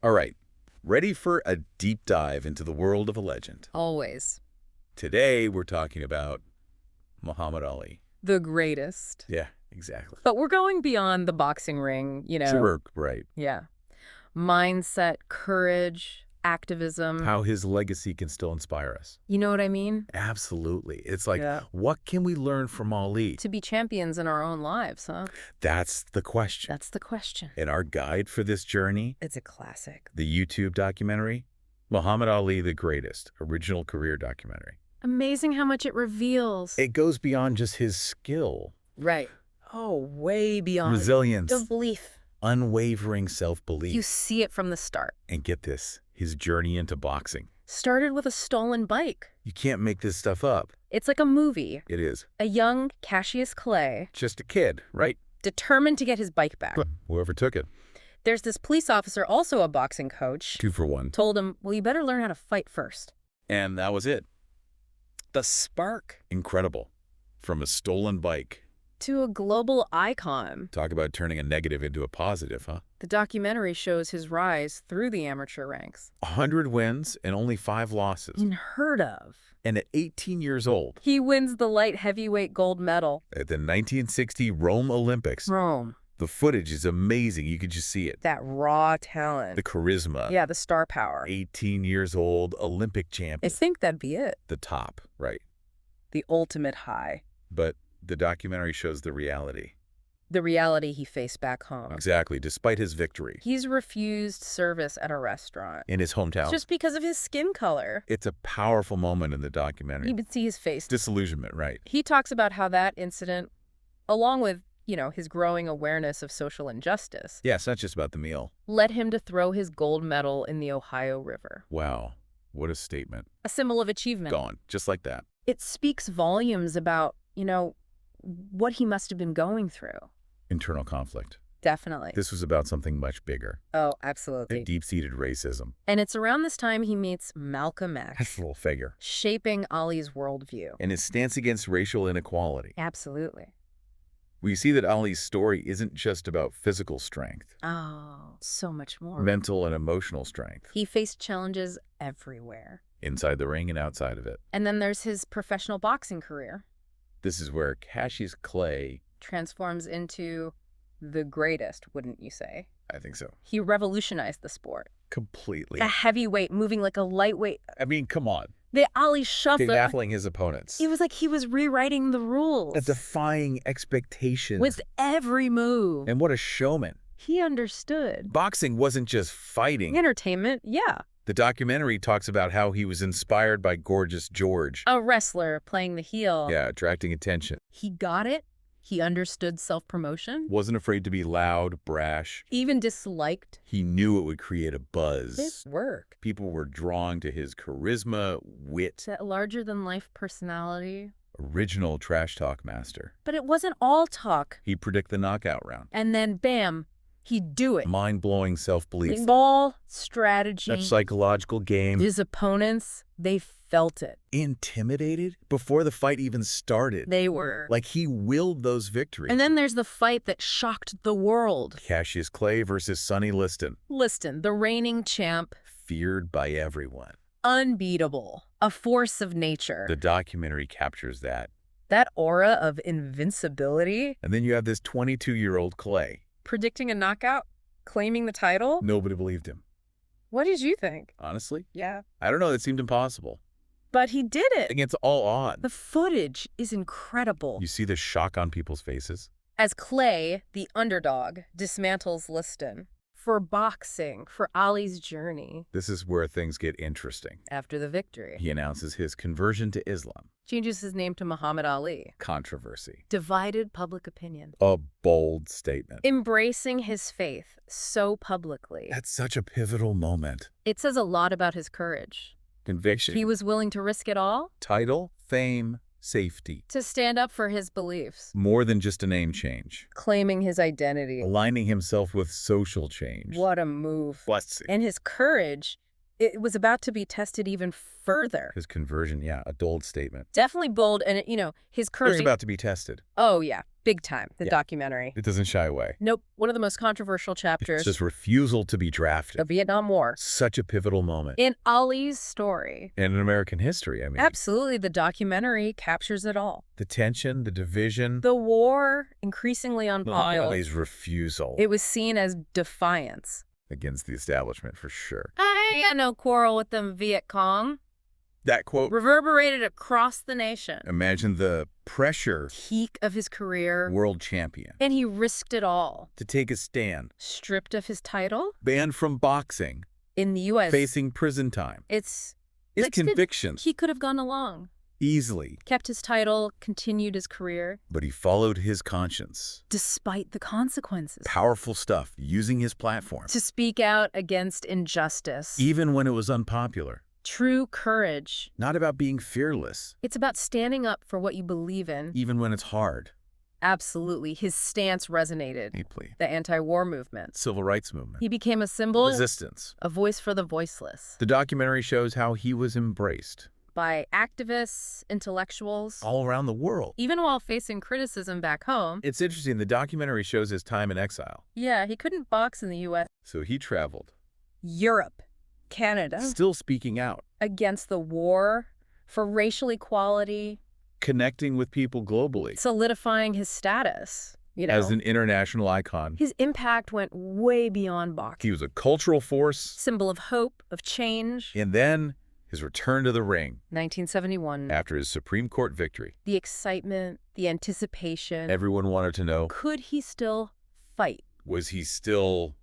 All right, ready for a deep dive into the world of a legend. Always. Today, we're talking about Muhammad Ali. The greatest. Yeah, exactly. But we're going beyond the boxing ring, Super, right. Yeah. Mindset, courage, activism. How his legacy can still inspire us. You know what I mean? Absolutely. It's like, Yeah. what can we learn from Ali? To be champions in our own lives, huh? That's the question. That's the question. And our guide for this journey, It's a classic. the YouTube documentary, Muhammad Ali the Greatest, original career documentary. Amazing how much it reveals. It goes beyond just his skill. Right. Oh, way beyond. Resilience. The belief. Unwavering self-belief. You see it from the start. And get this, his journey into boxing. Started with a stolen bike. You can't make this stuff up. It's like a movie. It is. A young Cassius Clay, Just a kid, right? determined to get his bike back. Whoever took it. There's this police officer, also a boxing coach, 2 for 1. told him, well, you better learn how to fight first. And that was it. The spark. Incredible. From a stolen bike. To a global icon. Talk about turning a negative into a positive, huh? The documentary shows his rise through the amateur ranks. 100 wins and only 5 losses. Unheard of. And at 18 years old, He wins the light heavyweight gold medal. at the 1960 Rome Olympics, Rome. the footage is amazing. You could just see it. That raw talent. The charisma. Yeah, the star power. 18 years old, Olympic champion. I think that'd be it. The top, right. The ultimate high. But the documentary shows the reality. The reality he faced back home. Exactly, despite his victory. He's refused service at a restaurant. In his hometown. Just because of his skin color. It's a powerful moment in the documentary. You could see his face. Disillusionment, right. He talks about how that incident, along with, his growing awareness of social injustice, Yeah, it's not just about the meal. led him to throw his gold medal in the Ohio River. Wow, what a statement. A symbol of achievement. Gone, just like that. It speaks volumes about, what he must have been going through. Internal conflict. Definitely. This was about something much bigger. Oh, absolutely. Deep-seated racism. And it's around this time he meets Malcolm That's X, a little figure. shaping Ali's worldview. And his stance against racial inequality. Absolutely. We see that Ali's story isn't just about physical strength. Oh, so much more. Mental and emotional strength. He faced challenges everywhere. Inside the ring and outside of it. And then there's his professional boxing career. This is where Cassius Clay, Transforms into the greatest, wouldn't you say? I think so, He revolutionized the sport. completely. A heavyweight moving like a lightweight. I mean, come on. The Ali shuffle. Baffling his opponents. It was like he was rewriting the rules. Defying expectations. With every move. And what a showman. He understood. Boxing wasn't just fighting. Entertainment, yeah. The documentary talks about how he was inspired by Gorgeous George. A wrestler playing the heel. Yeah, attracting attention. He got it. He understood self-promotion. Wasn't afraid to be loud, brash. Even disliked He knew it would create a buzz. his work. People were drawn to his charisma, wit, That larger-than-life personality. original trash talk master. But it wasn't all talk. He'd predict the knockout round. And then, bam, he'd do it. Mind-blowing self-belief. Ball, strategy. That psychological game. His opponents, they felt it. Intimidated before the fight even started. They were. Like he willed those victories. And then there's the fight that shocked the world. Cassius Clay versus Sonny Liston. Liston, the reigning champ. Feared by everyone. Unbeatable. A force of nature. The documentary captures that. That aura of invincibility. And then you have this 22-year-old Clay. Predicting a knockout? Claiming the title? Nobody believed him. What did you think? Honestly? Yeah. I don't know. It seemed impossible. But he did it. Against all odds. The footage is incredible. You see the shock on people's faces? As Clay, the underdog, dismantles Liston. For boxing, for Ali's journey. This is where things get interesting. After the victory. He announces his conversion to Islam. Changes his name to Muhammad Ali. Controversy. Divided public opinion. A bold statement. Embracing his faith so publicly. That's such a pivotal moment. It says a lot about his courage. Conviction. He was willing to risk it all Title, fame, safety. to stand up for his beliefs, More than just a name change. claiming his identity. Aligning himself with social change. What a move. Let's see. And his courage, it was about to be tested even further. His conversion, yeah, a bold statement. Definitely bold, and his It was courage. about to be tested. Oh, yeah. Big time, the Yeah. documentary. It doesn't shy away. Nope, one of the most controversial It's chapters. just refusal to be The drafted. Vietnam War. Such a pivotal moment. In Ali's story. And in American history, I mean. Absolutely, the documentary captures it all. The tension, the division. The war, increasingly unpopular. Ali's refusal. It was seen as defiance. Against the establishment, for sure. I got no quarrel with them Viet Cong. That quote, Reverberated across the nation. imagine the pressure, Peak of his career. world champion, And he risked it all. to take a stand, Stripped of his title. banned from boxing, In the U.S. facing prison time. It's His like, convictions, he could have gone along. easily, Kept his title, continued his career. but he followed his conscience. Despite the consequences. Powerful stuff, using his platform, To speak out against injustice. even when it was unpopular. True courage. Not about being fearless, It's about standing up for what you believe in. even when it's hard. Absolutely. His stance resonated. Deeply. The anti-war movement. Civil rights movement. He became a symbol, Resistance. a voice for the voiceless. The documentary shows how he was embraced By activists, intellectuals, all around the world. even while facing criticism back home. It's interesting, the documentary shows his time in exile. Yeah, he couldn't box in the U.S. So he traveled, Europe, Canada, still speaking out, against the war, for racial equality, connecting with people globally. solidifying his status. You know, As an international icon, his impact went way beyond boxing. he was a cultural force. Symbol of hope, of change. And then his return to the ring 1971. after his Supreme Court victory. The excitement, the anticipation. Everyone wanted to know, Could he still fight? was he still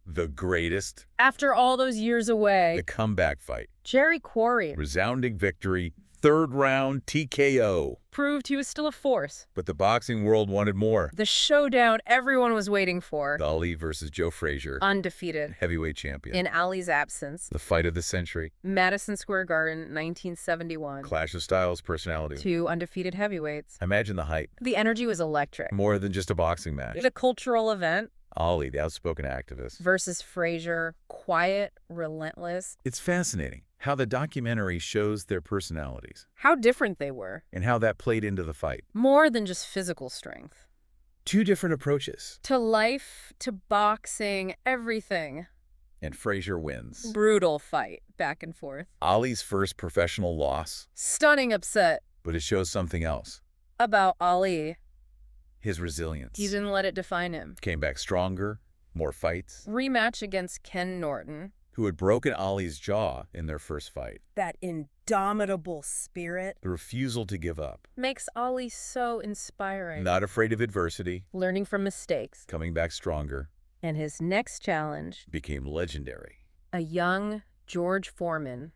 the greatest? After all those years away, The comeback fight. Jerry Quarry Resounding victory. Third round TKO. proved he was still a force. But the boxing world wanted more. The showdown everyone was waiting for. Ali versus Joe Frazier, Undefeated. heavyweight champion. In Ali's absence. The fight of the century. Madison Square Garden, 1971. Clash of styles, personality. Two undefeated heavyweights. Imagine the hype. The energy was electric. More than just a boxing match. The cultural event Ali, the outspoken activist. versus Frazier, quiet, relentless. It's fascinating how the documentary shows their personalities How different they were. and how that played into the fight. More than just physical strength. Two different approaches. To life, to boxing, everything. And Frazier wins. Brutal fight, back and forth. Ali's first professional loss, Stunning upset but it shows something else. about Ali. His resilience. He didn't let it define him. Came back stronger, more fights. Rematch against Ken Norton. Who had broken Ali's jaw in their first fight. That indomitable spirit The refusal to give up. makes Ali so inspiring. Not afraid of adversity. Learning from mistakes. Coming back stronger. And his next challenge, Became legendary. a young George Foreman.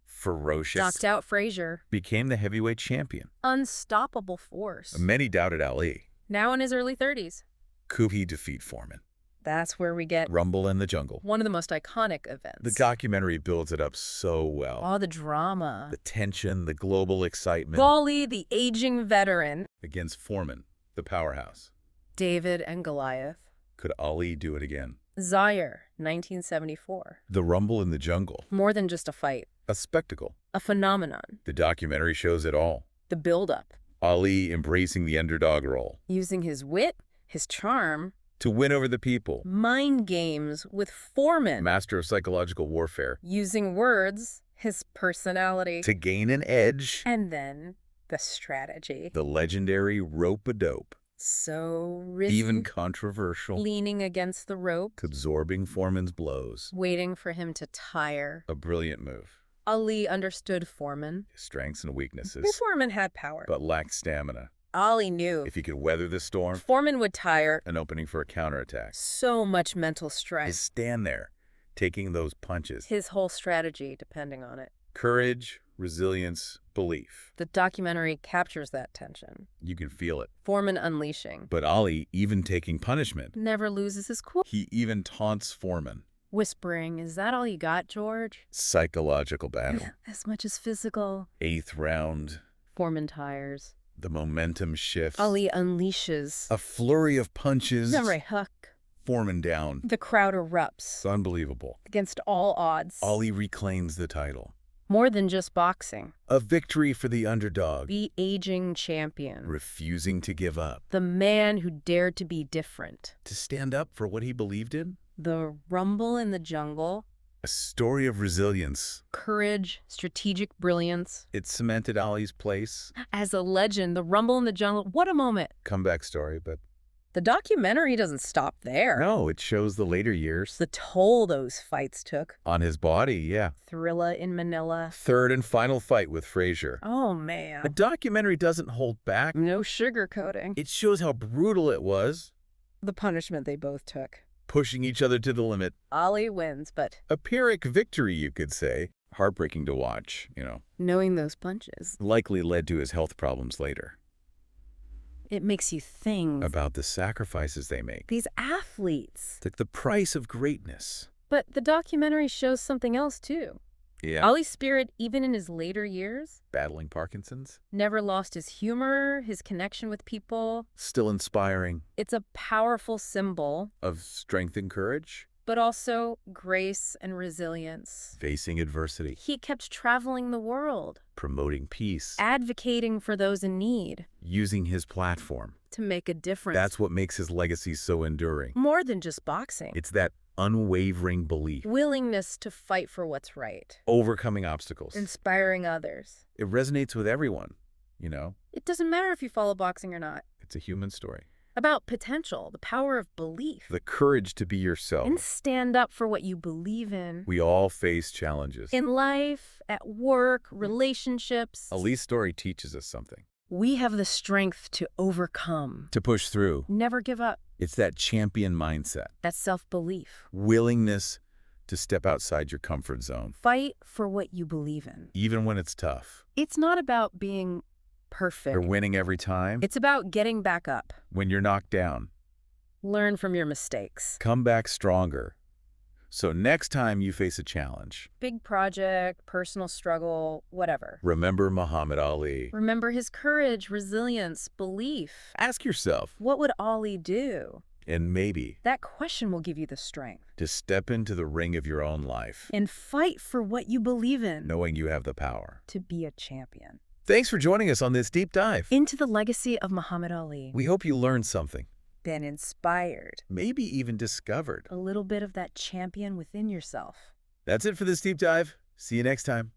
Ferocious. Knocked out Frazier. Became the heavyweight champion. Unstoppable force. Many doubted Ali. Now in his early 30s. Could he defeat Foreman? That's where we get Rumble in the Jungle. one of the most iconic events. The documentary builds it up so well. All the drama. The tension, the global excitement. Golly, the aging veteran. Against Foreman, the powerhouse. David and Goliath. Could Ali do it again? Zaire, 1974. The Rumble in the Jungle. More than just a fight. A spectacle. A phenomenon. The documentary shows it all. The build-up. Ali embracing the underdog role. Using his wit, his charm, To win over the people. mind games with Foreman. Master of psychological warfare. Using words, his personality. To gain an edge. And then the strategy. The legendary rope-a-dope. So risky. Even controversial. Leaning against the rope. Absorbing Foreman's blows. Waiting for him to tire. A brilliant move. Ali understood Foreman. His strengths and weaknesses. Foreman had power. But lacked stamina. Ali knew. If he could weather the storm, Foreman would tire. an opening for a counterattack. So much mental Just stress. stand there, taking those punches. His whole strategy depending on it. Courage, resilience, belief. The documentary captures that tension. You can feel it. Foreman unleashing. But Ali, even taking punishment, Never loses his cool. he even taunts Foreman. Whispering, "Is that all you got, George?" Psychological battle. As much as physical. 8th round. Foreman tires. The momentum shifts. Ali unleashes. A flurry of punches. Samurai hook. Foreman down. The crowd It's erupts unbelievable. against all odds. Ali reclaims the title. More than just boxing. A victory for the underdog, The aging champion. refusing to give up, The man who dared to be different. to stand up for what he believed in. The rumble in the jungle. A story of resilience. Courage, strategic brilliance. It cemented Ali's place. As a legend, the rumble in the jungle, what a moment. Comeback story, but The documentary doesn't stop there. no, it shows the later years. The toll those fights took. On his body, yeah. Thrilla in Manila. Third and final fight with Frazier. Oh, man. The documentary doesn't hold back. No sugarcoating. It shows how brutal it was, The punishment they both took. pushing each other to the limit. Ali wins, but A Pyrrhic victory, you could say. Heartbreaking to watch, knowing those punches, Likely led to his health problems later. it makes you think. About the sacrifices they make. These athletes. The price of greatness. But the documentary shows something else, too. Yeah. Ali's spirit, even in his later years, Battling Parkinson's. never lost his humor, his connection with people. Still inspiring. It's a powerful symbol, Of strength and courage. but also grace and resilience. Facing adversity. He kept traveling the world, Promoting peace. advocating for those in need, Using his platform. to make a difference. That's what makes his legacy so enduring. More than just boxing. It's that unwavering belief. Willingness to fight for what's right. Overcoming obstacles. Inspiring others. It resonates with everyone, It doesn't matter if you follow boxing or not. It's a human story. About potential, the power of belief. The courage to be yourself. And stand up for what you believe in. We all face challenges. In life, at work, relationships. Ali's story teaches us something. We have the strength to overcome. To push through. Never give up. It's that champion mindset. That's self-belief. Willingness to step outside your comfort zone. Fight for what you believe in. Even when it's tough. It's not about being perfect. Or winning every time. It's about getting back up. When you're knocked down. Learn from your mistakes. Come back stronger. So next time you face a challenge, Big project, personal struggle, whatever. remember Muhammad Ali. Remember his courage, resilience, belief. Ask yourself, What would Ali do? and maybe, That question will give you the strength. to step into the ring of your own life, And fight for what you believe in. knowing you have the power. To be a champion. Thanks for joining us on this deep dive. Into the legacy of Muhammad Ali. We hope you learned something, Been inspired. maybe even discovered. A little bit of that champion within yourself. That's it for this deep dive. See you next time.